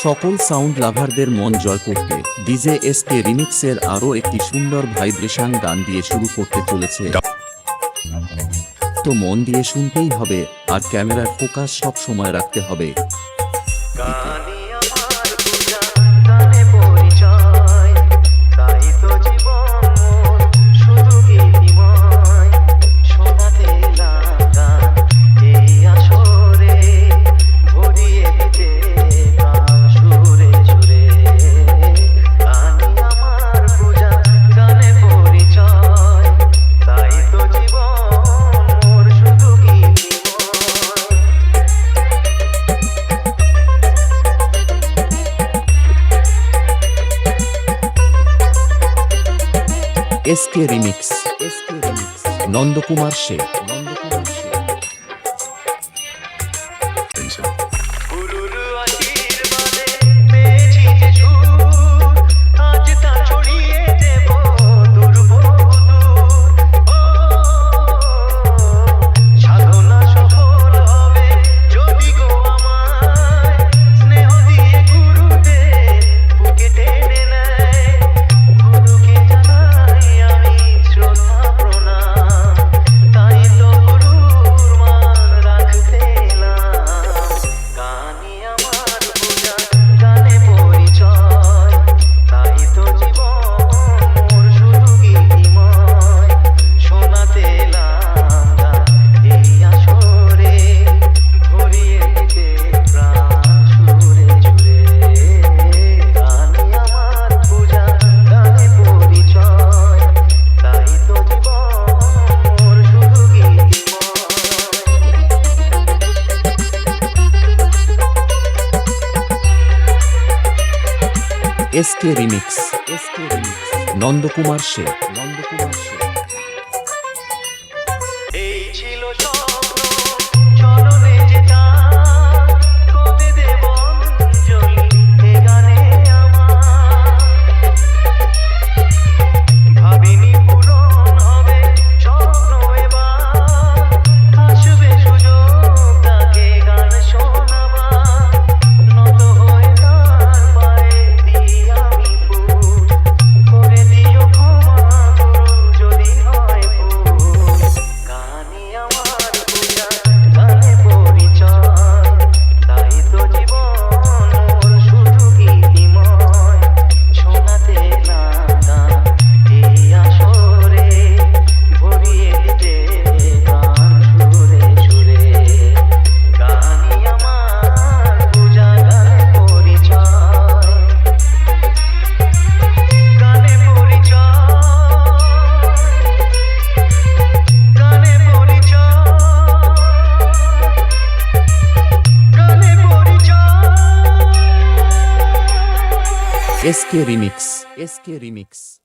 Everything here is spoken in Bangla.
সকল সাউন্ড লাভারদের মন জয় করতে ডিজে এসকে রিমিক্সের আরও একটি সুন্দর ভাইব্রেশন গান দিয়ে শুরু করতে চলেছে। তো মন দিয়ে শুনতেই হবে, আর ক্যামেরার ফোকাস সব সময় রাখতে হবে। SK remix, Nandakumar Sheikh. SK remix, Nandakumar Sheikh. SK remix.